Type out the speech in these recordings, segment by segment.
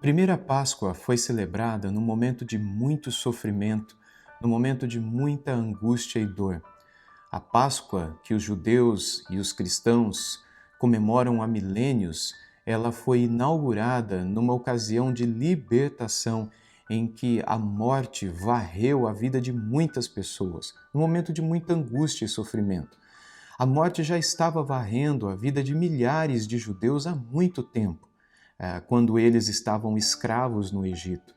Primeira Páscoa foi celebrada num momento de muito sofrimento, num momento de muita angústia e dor. A Páscoa, que os judeus e os cristãos comemoram há milênios, ela foi inaugurada numa ocasião de libertação em que a morte varreu a vida de muitas pessoas, num momento de muita angústia e sofrimento. A morte já estava varrendo a vida de milhares de judeus há muito tempo, quando eles estavam escravos no Egito.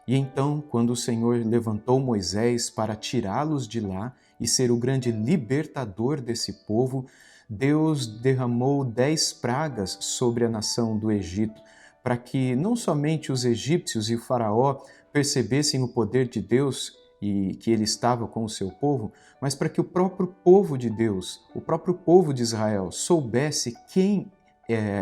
E então, quando o Senhor levantou Moisés para tirá-los de lá e ser o grande libertador desse povo, Deus derramou 10 pragas sobre a nação do Egito, para que não somente os egípcios e o faraó percebessem o poder de Deus e que ele estava com o seu povo, mas para que o próprio povo de Deus, o próprio povo de Israel, soubesse quem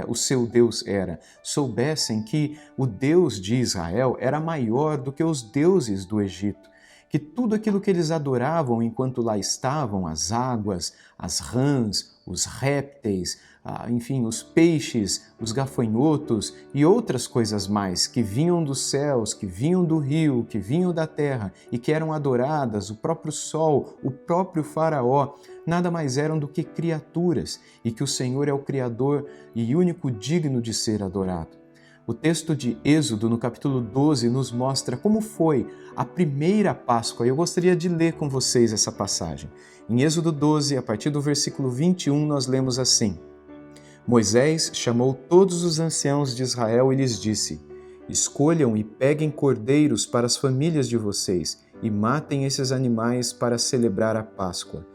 o seu Deus era, soubessem que o Deus de Israel era maior do que os deuses do Egito, que tudo aquilo que eles adoravam enquanto lá estavam, as águas, as rãs, os répteis, enfim, os peixes, os gafanhotos e outras coisas mais que vinham dos céus, que vinham do rio, que vinham da terra e que eram adoradas, o próprio sol, o próprio faraó, nada mais eram do que criaturas e que o Senhor é o Criador e único digno de ser adorado. O texto de Êxodo, no capítulo 12, nos mostra como foi a primeira Páscoa. Eu gostaria de ler com vocês essa passagem. Em Êxodo 12, a partir do versículo 21, nós lemos assim: Moisés chamou todos os anciãos de Israel e lhes disse: Escolham e peguem cordeiros para as famílias de vocês e matem esses animais para celebrar a Páscoa.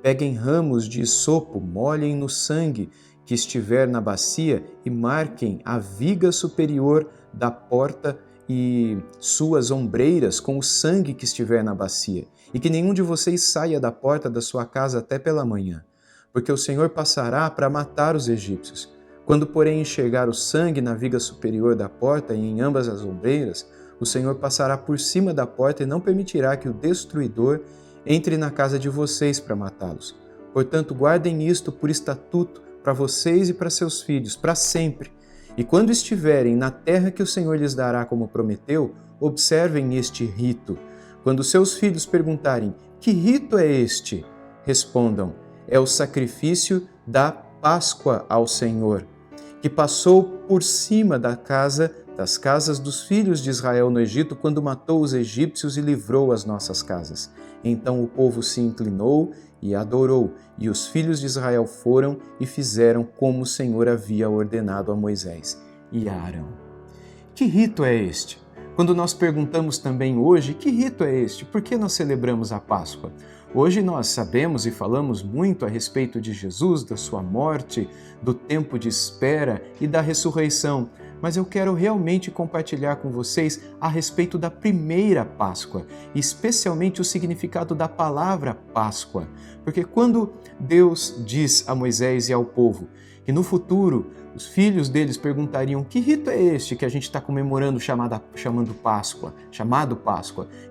Peguem ramos de isopo, molhem no sangue que estiver na bacia e marquem a viga superior da porta e suas ombreiras com o sangue que estiver na bacia, e que nenhum de vocês saia da porta da sua casa até pela manhã, porque o Senhor passará para matar os egípcios. Quando, porém, enxergar o sangue na viga superior da porta e em ambas as ombreiras, o Senhor passará por cima da porta e não permitirá que o destruidor entre na casa de vocês para matá-los. Portanto, guardem isto por estatuto para vocês e para seus filhos, para sempre. E quando estiverem na terra que o Senhor lhes dará como prometeu, observem este rito. Quando seus filhos perguntarem: que rito é este? Respondam: é o sacrifício da Páscoa ao Senhor, que passou por cima das casas dos filhos de Israel no Egito, quando matou os egípcios e livrou as nossas casas. Então o povo se inclinou e adorou, e os filhos de Israel foram e fizeram como o Senhor havia ordenado a Moisés e a Arão. Que rito é este? Quando nós perguntamos também hoje, que rito é este? Por que nós celebramos a Páscoa? Hoje nós sabemos e falamos muito a respeito de Jesus, da sua morte, do tempo de espera e da ressurreição, mas eu quero realmente compartilhar com vocês a respeito da primeira Páscoa, especialmente o significado da palavra Páscoa, porque quando Deus diz a Moisés e ao povo que no futuro os filhos deles perguntariam: que rito é este que a gente está comemorando chamado Páscoa?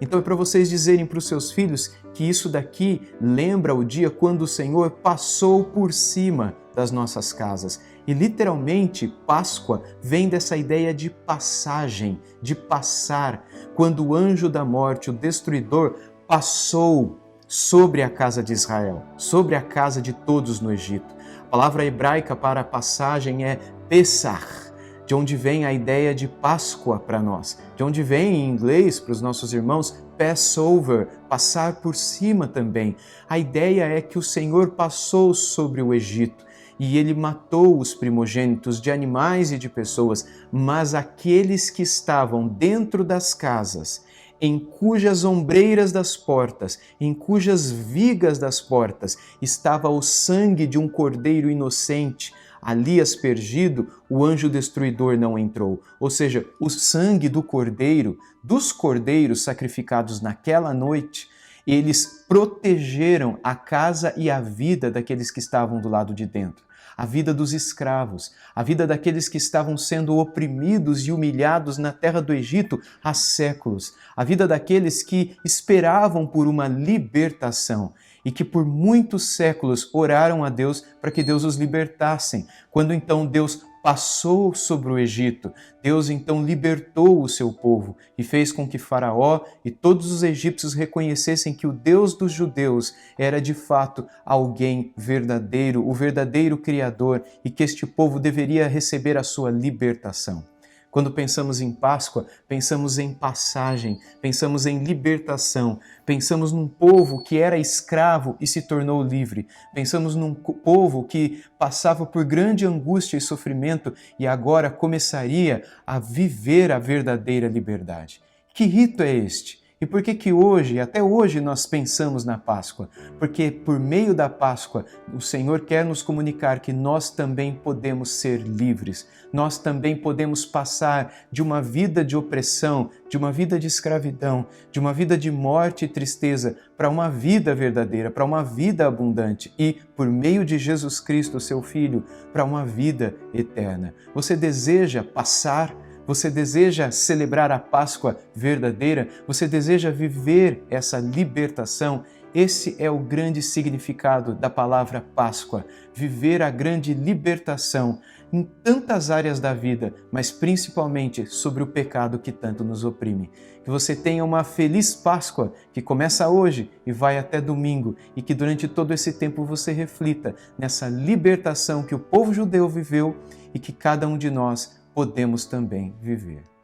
Então é para vocês dizerem para os seus filhos que isso daqui lembra o dia quando o Senhor passou por cima das nossas casas. E literalmente, Páscoa vem dessa ideia de passagem, de passar, quando o anjo da morte, o destruidor, passou sobre a casa de Israel, sobre a casa de todos no Egito. A palavra hebraica para passagem é Pesach, de onde vem a ideia de Páscoa para nós, de onde vem em inglês para os nossos irmãos Passover, passar por cima também. A ideia é que o Senhor passou sobre o Egito e ele matou os primogênitos de animais e de pessoas, mas aqueles que estavam dentro das casas, em cujas ombreiras das portas, em cujas vigas das portas, estava o sangue de um cordeiro inocente, ali aspergido, o anjo destruidor não entrou. Ou seja, o sangue do cordeiro, dos cordeiros sacrificados naquela noite, eles protegeram a casa e a vida daqueles que estavam do lado de dentro. A vida dos escravos, a vida daqueles que estavam sendo oprimidos e humilhados na terra do Egito há séculos, a vida daqueles que esperavam por uma libertação e que por muitos séculos oraram a Deus para que Deus os libertasse. Quando então Deus passou sobre o Egito. Deus então libertou o seu povo e fez com que Faraó e todos os egípcios reconhecessem que o Deus dos judeus era de fato alguém verdadeiro, o verdadeiro Criador, e que este povo deveria receber a sua libertação. Quando pensamos em Páscoa, pensamos em passagem, pensamos em libertação, pensamos num povo que era escravo e se tornou livre, pensamos num povo que passava por grande angústia e sofrimento e agora começaria a viver a verdadeira liberdade. Que rito é este? E por que hoje, até hoje, nós pensamos na Páscoa? Porque por meio da Páscoa, o Senhor quer nos comunicar que nós também podemos ser livres. Nós também podemos passar de uma vida de opressão, de uma vida de escravidão, de uma vida de morte e tristeza, para uma vida verdadeira, para uma vida abundante e, por meio de Jesus Cristo, seu Filho, para uma vida eterna. Você deseja passar? Você deseja celebrar a Páscoa verdadeira? Você deseja viver essa libertação? Esse é o grande significado da palavra Páscoa, viver a grande libertação em tantas áreas da vida, mas principalmente sobre o pecado que tanto nos oprime. Que você tenha uma feliz Páscoa que começa hoje e vai até domingo e que durante todo esse tempo você reflita nessa libertação que o povo judeu viveu e que cada um de nós podemos também viver.